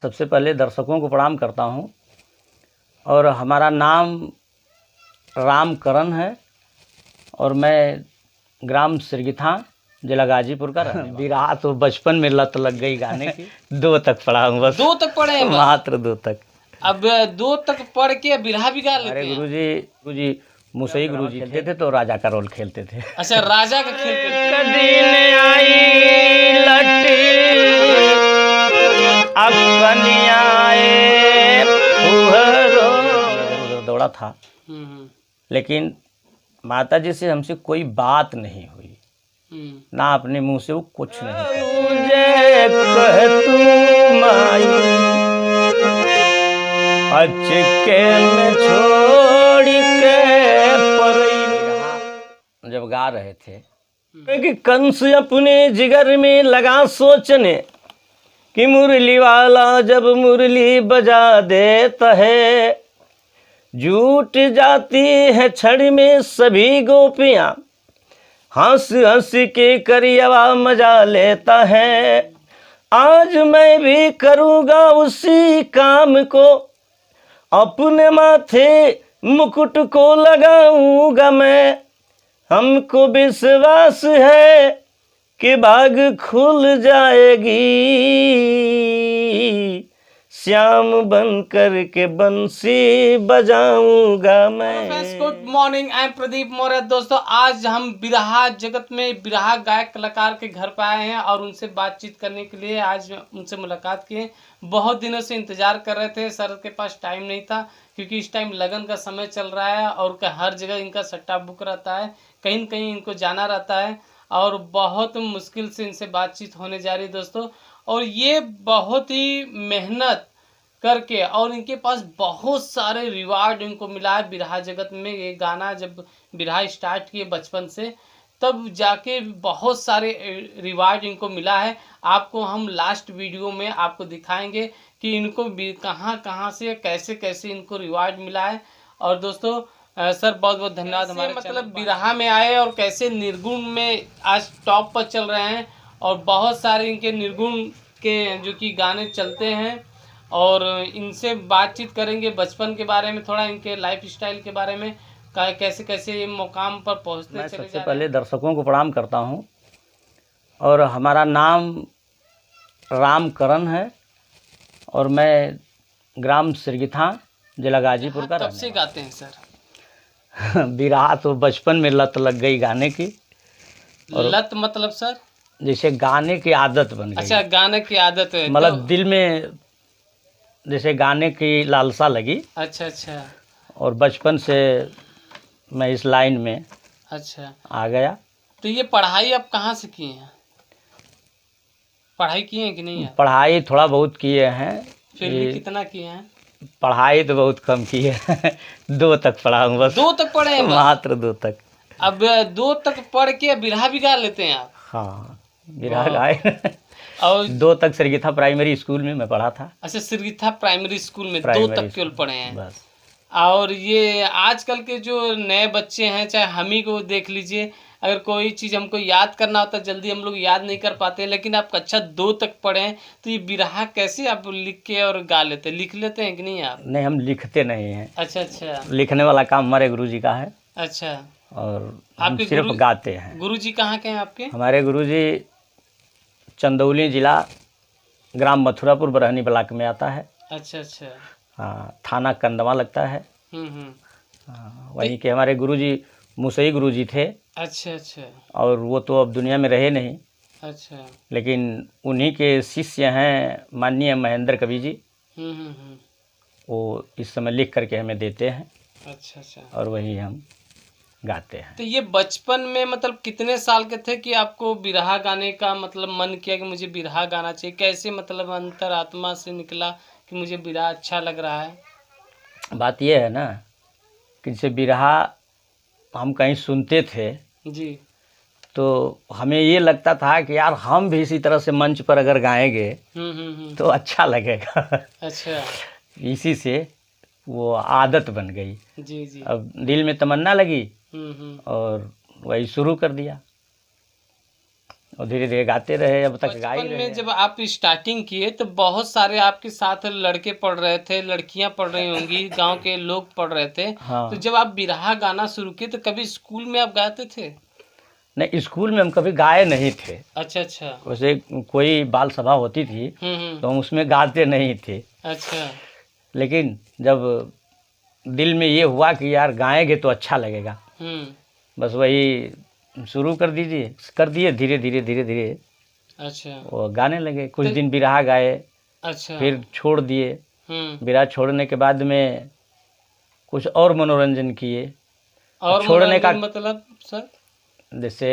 सबसे पहले दर्शकों को प्रणाम करता हूं और हमारा नाम रामकरण है और मैं ग्राम सिरगिथा जिला गाजीपुर का रहने वाला। बिरहा तो बचपन में लत लग गई गाने की। 2 तक पढ़ा हूँ बस। 2 तक पढ़े हैं? मात्र 2 तक। अब 2 तक पढ़ के बिरहा भी गा लेते हमारे हैं? गुरुजी मुसई गुरुजी खेलते थे तो राजा का रोल खेलते थे। अच्छा, राजा का खेल खेलते थे। दिन आई लटी इधर-उधर दौड़ा था, लेकिन माता जी से हमसे कोई बात नहीं हुई, ना अपने मुंह से वो कुछ नहीं जब गा रहे थे कि कंस अपने जिगर में लगा सोचने कि मुरली वाला जब मुरली बजा देता है, झूठ जाती है छड़ में सभी गोपियां, हंस हंस के करियवा मजा लेता है। आज मैं भी करूँगा उसी काम को, अपने माथे मुकुट को लगाऊंगा मैं। हमको विश्वास है कि बाग खुल जाएगी, श्याम बन कर के बंसी बजाऊंगा मैं। Friends, good morning, I am Pradeep Maurya. दोस्तों, आज हम बिरहा जगत में बिरहा गायक कलाकार के घर पर आए हैं और उनसे बातचीत करने के लिए आज उनसे मुलाकात किए। बहुत दिनों से इंतजार कर रहे थे, सर के पास टाइम नहीं था क्योंकि इस टाइम लगन का समय चल रहा है और हर जगह इनका सट्टा बुक रहता है, कहीं न कहीं इनको जाना रहता है और बहुत मुश्किल से इनसे बातचीत होने जा रही है दोस्तों। और ये बहुत ही मेहनत करके और इनके पास बहुत सारे रिवार्ड इनको मिला है बिरहा जगत में। ये गाना जब बिरहा स्टार्ट किए बचपन से, तब जाके बहुत सारे रिवार्ड इनको मिला है। आपको हम लास्ट वीडियो में आपको दिखाएंगे कि इनको कहाँ कहाँ से कैसे कैसे इनको रिवार्ड मिला है। और दोस्तों, सर बहुत बहुत धन्यवाद हमारे मतलब बिरहा में आए और कैसे निर्गुण में आज टॉप पर चल रहे हैं और बहुत सारे इनके निर्गुण के जो कि गाने चलते हैं और इनसे बातचीत करेंगे बचपन के बारे में, थोड़ा इनके लाइफ स्टाइल के बारे में, कैसे कैसे ये मुकाम पर पहुंचते चले जा रहे हैं। सबसे पहले दर्शकों को प्रणाम करता हूं और हमारा नाम रामकरण है और मैं ग्राम सिरगिथा जिला गाजीपुर का रहने वाला। कब से गाते हैं सर? बिरहा तो बचपन में लत लग गई गाने की। लत मतलब सर? जैसे गाने की आदत बन गई। अच्छा, गाने की आदत है, मतलब दिल में जैसे गाने की लालसा लगी। अच्छा अच्छा। और बचपन से मैं इस लाइन में अच्छा आ गया। तो ये पढ़ाई आप कहाँ से किए हैं? पढ़ाई किए हैं कि नहीं है? पढ़ाई थोड़ा बहुत किए हैं। फिर भी कितना किए हैं? पढ़ाई तो बहुत कम किए हैं। 2 तक पढ़ा हूँ बस। 2 तक पढ़े हैं? मात्र 2 तक। अब 2 तक पढ़ के बिरहा भी गा लेते हैं आप? हाँ, बिरहा गाए। और 2 तक सिरगिथा प्राइमरी स्कूल में मैं पढ़ा था। अच्छा, सिरगिथा प्राइमरी स्कूल में 2 तक केवल पढ़े हैं बस। और ये आजकल के जो नए बच्चे हैं, चाहे हम ही को देख लीजिए, अगर कोई चीज़ हमको याद करना होता है जल्दी हम लोग याद नहीं कर पाते हैं, लेकिन आप कक्षा 2 तक पढ़े हैं तो ये बिरहा कैसे आप लिख के और गा लेते हैं? लिख लेते हैं कि नहीं आप? नहीं, हम लिखते नहीं हैं। अच्छा अच्छा। लिखने वाला काम हमारे गुरुजी का है। अच्छा, और हम आपके सिर्फ गाते हैं। गुरुजी कहाँ के हैं आपके? हमारे हमारे गुरुजी चंदौली जिला ग्राम मथुरापुर बरहनी ब्लॉक में आता है। अच्छा अच्छा। हाँ, थाना कंदवा लगता है। हाँ, वहीं के हमारे गुरुजी मुसई गुरुजी थे। अच्छा अच्छा। और वो तो अब दुनिया में रहे नहीं। अच्छा। लेकिन उन्हीं के शिष्य हैं माननीय महेंद्र कवि जी। वो इस समय लिख करके हमें देते हैं। अच्छा अच्छा। और वही हम गाते हैं। तो ये बचपन में मतलब कितने साल के थे कि आपको बिरहा गाने का मतलब मन किया कि मुझे बिरहा गाना चाहिए? कैसे मतलब अंतरात्मा से निकला कि मुझे बिरहा अच्छा लग रहा है? बात ये है ना कि जैसे बिरहा हम कहीं सुनते थे जी, तो हमें ये लगता था कि यार हम भी इसी तरह से मंच पर अगर गाएंगे तो अच्छा लगेगा। अच्छा। इसी से वो आदत बन गई। जी जी। अब दिल में तमन्ना लगी और वही शुरू कर दिया। और धीरे धीरे गाते रहे, अब तक गा ही बचपन रहे में हैं। जब आप स्टार्टिंग किए तो बहुत सारे आपके साथ लड़के पढ़ रहे थे, लड़कियां पढ़ रही होंगी, गांव के लोग पढ़ रहे थे। हाँ। तो जब आप बिरहा गाना शुरू किए तो कभी स्कूल में आप गाते थे? नहीं, स्कूल में हम कभी गाए नहीं थे। अच्छा अच्छा। वैसे कोई बाल सभा होती थी तो हम उसमें गाते नहीं थे, अच्छा। लेकिन जब दिल में ये हुआ कि यार गाएंगे तो अच्छा लगेगा, बस वही शुरू कर दिए, धीरे धीरे धीरे धीरे अच्छा। वो गाने लगे। कुछ तो- दिन बिरहा गाए, अच्छा। फिर छोड़ दिए। बिरहा छोड़ने के बाद में कुछ और मनोरंजन किए। और छोड़ने का मतलब सर? जैसे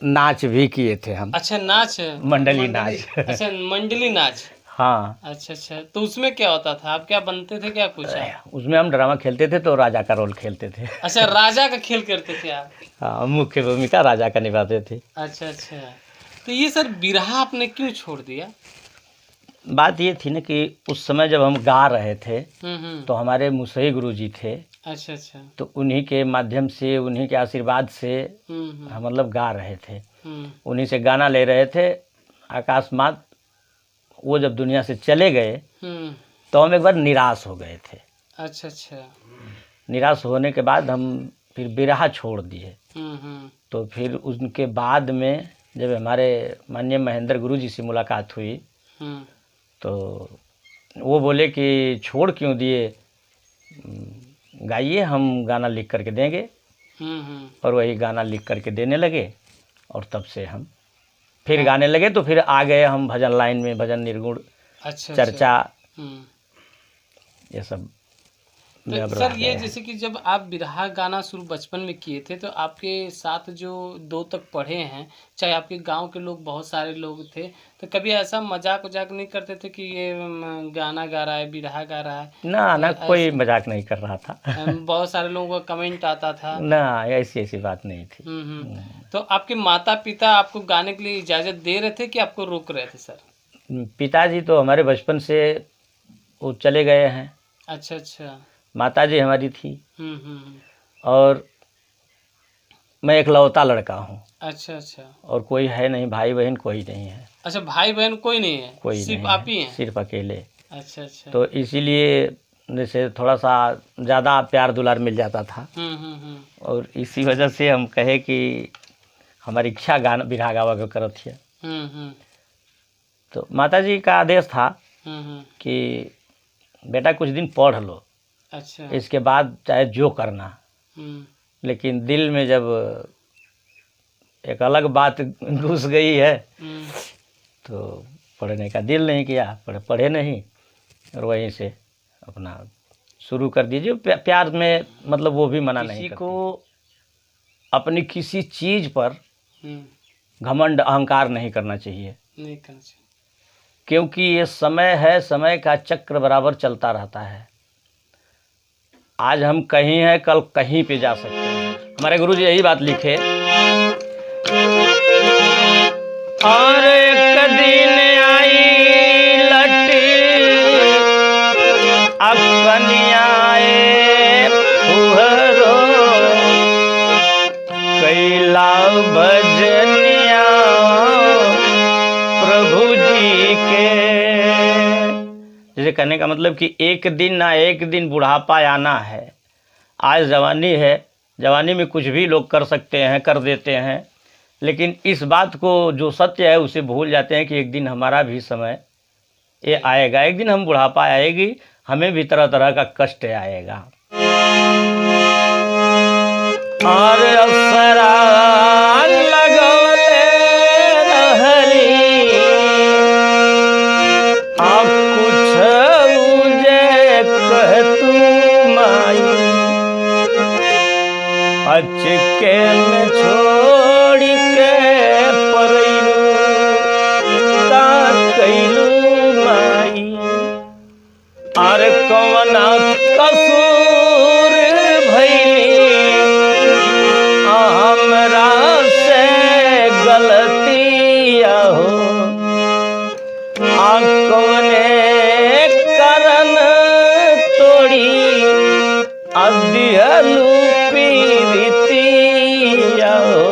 नाच भी किए थे हम। अच्छा, नाच, मंडली नाच। अच्छा, मंडली नाच। हाँ, अच्छा अच्छा। तो उसमें क्या होता था, आप क्या बनते थे, क्या कुछ आप? उसमें हम ड्रामा खेलते थे तो राजा का रोल खेलते थे। अच्छा, राजा का खेल करते थे आप? हाँ, मुख्य भूमिका राजा का निभाते थे। अच्छा अच्छा। तो ये सर बिरहा आपने क्यों छोड़ दिया? बात ये थी ना कि उस समय जब हम गा रहे थे तो हमारे मुसई गुरुजी थे। अच्छा अच्छा। तो उन्हीं के माध्यम से, उन्हीं के आशीर्वाद से हम्म। हम मतलब गा रहे थे, उन्हीं से गाना ले रहे थे। अकस्मात वो जब दुनिया से चले गए तो हम एक बार निराश हो गए थे। अच्छा अच्छा। निराश होने के बाद हम फिर बिरहा छोड़ दिए। तो फिर उनके बाद में जब हमारे माननीय महेंद्र गुरुजी से मुलाकात हुई तो वो बोले कि छोड़ क्यों दिए, गाइए, हम गाना लिख करके देंगे। और वही गाना लिख करके देने लगे और तब से हम फिर गाने लगे। तो फिर आ गए हम भजन लाइन में, भजन निर्गुण, अच्छा, चर्चा, ये सब में तो अब सर रह ये गए। जैसे कि जब आप बिरहा गाना शुरू बचपन में किए थे तो आपके साथ जो 2 तक पढ़े हैं, चाहे आपके गांव के लोग, बहुत सारे लोग थे, तो कभी ऐसा मजाक वजाक नहीं करते थे कि ये गाना गा रहा है, बिरहा गा रहा है? ना, कोई मजाक नहीं कर रहा था। बहुत सारे लोगों का कमेंट आता था। ना, ऐसी बात नहीं थी। तो आपके माता पिता आपको गाने के लिए इजाज़त दे रहे थे कि आपको रोक रहे थे सर? पिताजी तो हमारे बचपन से वो चले गए हैं। अच्छा अच्छा। माताजी हमारी थी और मैं इकलौता लड़का हूँ। अच्छा अच्छा। और कोई है नहीं, भाई बहन कोई नहीं है। अच्छा, भाई बहन कोई नहीं है, कोई सिर्फ नहीं आप ही हैं? सिर्फ अकेले। अच्छा अच्छा। तो इसीलिए जैसे थोड़ा सा ज़्यादा प्यार दुलार मिल जाता था। और इसी वजह से हम कहे कि हमारी इच्छा गाना बिरहा गावा के करत थी। तो माताजी का आदेश था कि बेटा कुछ दिन पढ़ लो, अच्छा, इसके बाद चाहे जो करना। लेकिन दिल में जब एक अलग बात घुस गई है तो पढ़ने का दिल नहीं किया, पढ़े नहीं, और वहीं से अपना शुरू कर दीजिए। प्यार में मतलब वो भी मना नहीं करती। को अपनी किसी चीज़ पर घमंड अहंकार नहीं करना चाहिए, क्योंकि ये समय है, समय का चक्र बराबर चलता रहता है। आज हम कहीं हैं, कल कहीं पे जा सकते हैं। हमारे गुरुजी यही बात लिखे, और एक दिन आई लटी अकनियाए फुहरो, कैला भजनिया प्रभु जी के। जैसे कहने का मतलब कि एक दिन ना एक दिन बुढ़ापा आना है। आज जवानी है, जवानी में कुछ भी लोग कर सकते हैं, कर देते हैं, लेकिन इस बात को जो सत्य है उसे भूल जाते हैं कि एक दिन हमारा भी समय ये आएगा। एक दिन हम बुढ़ापा आएगी, हमें भी तरह तरह का कष्ट आएगा। और अवसरा लगवले रहरी, अब कुछ उजे कहतू माई, अचके में छोड़ के परैलू का कैलू माई। और कवना कसूर भइली हमरा से गलतिया हो, कवने करन तोड़ी अदिहलू पीरितिया हो।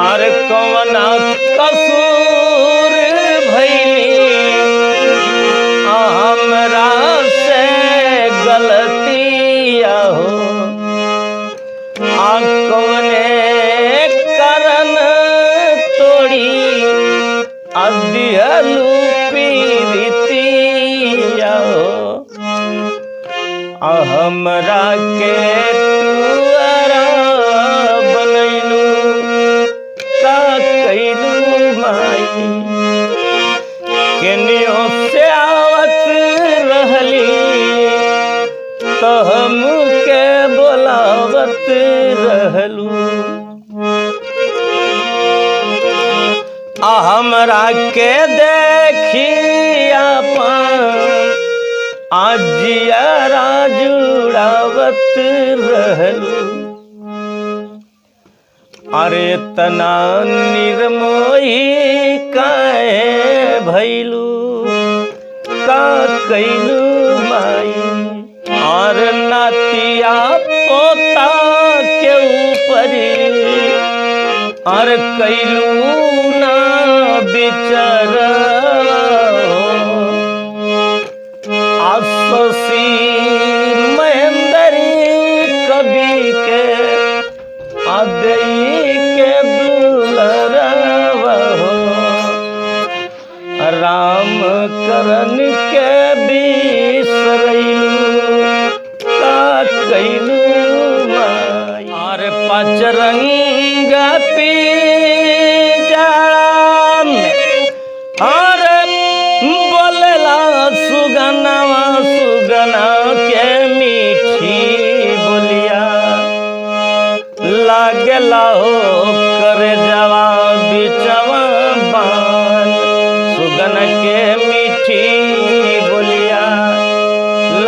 अरे कवना कसूर भइली हमरा से गलतिया हो कवने करन तोड़ी अदिहलू पीरितिया हो हमरा के तुअरा बनैलू का कैलू माई केनियो से आवत रहली तो हमके बोलावत रहलू हमरा के देखी अपन आजियारा जुड़ावत रहलू अरे तना निर्मोही काहे भैलू का कैलू माई और नातिया पोता के ऊपर और कैलू ना बिचार आसोसी महेंद्री कवि के आदई के दुलरवा हो राम करन के बिसरैलू का कैलू माई और पचरंग पीजाम और बोलेला सुगनवा सुगना के मीठी बोलिया लागला हो करे जवा बिचवा बान सुगन के मीठी बोलिया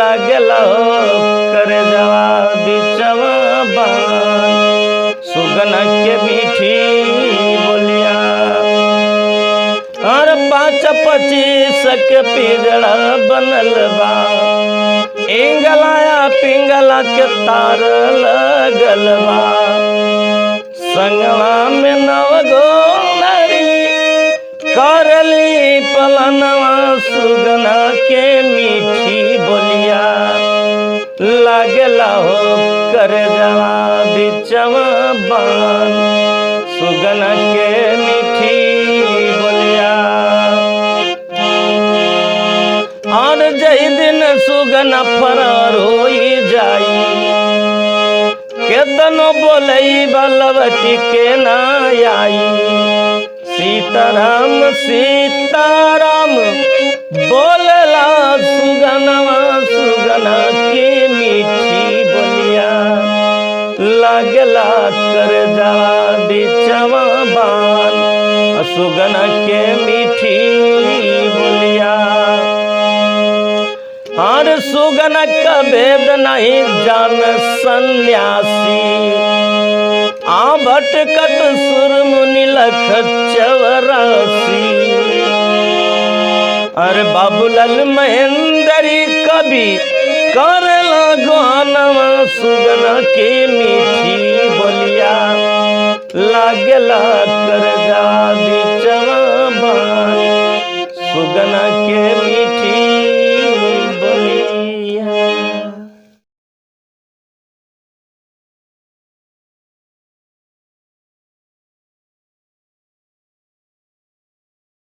लागला हो करे जवा बिचवा बान सुगन के मीठी बोलिया और 5-25 के पिजड़ा बनल बा इंगलाया पिंगला के तार लगल बा संगवा में 9 गो नारी करली पलनवा सुगना के मीठी बोलिया लागला हो कर जवा बिचवा बान सुगना के मीठी बोलिया और जही दिन सुगना फरार होई जाई केतनो बोलई बलवती के ना आई सीताराम सीताराम बोलला सुगनवा सुगना के मीठी बोलिया लागला कर जवा बिचवा बान सुगना के मीठी बोलिया और सुगन का भेद नहीं जान सन्यासी भटकत सुर मुनि लख 84 अरे बाबूलाल महेंद्री कवि करला गानवा सुगना के मीठी बोलिया लागला कर जा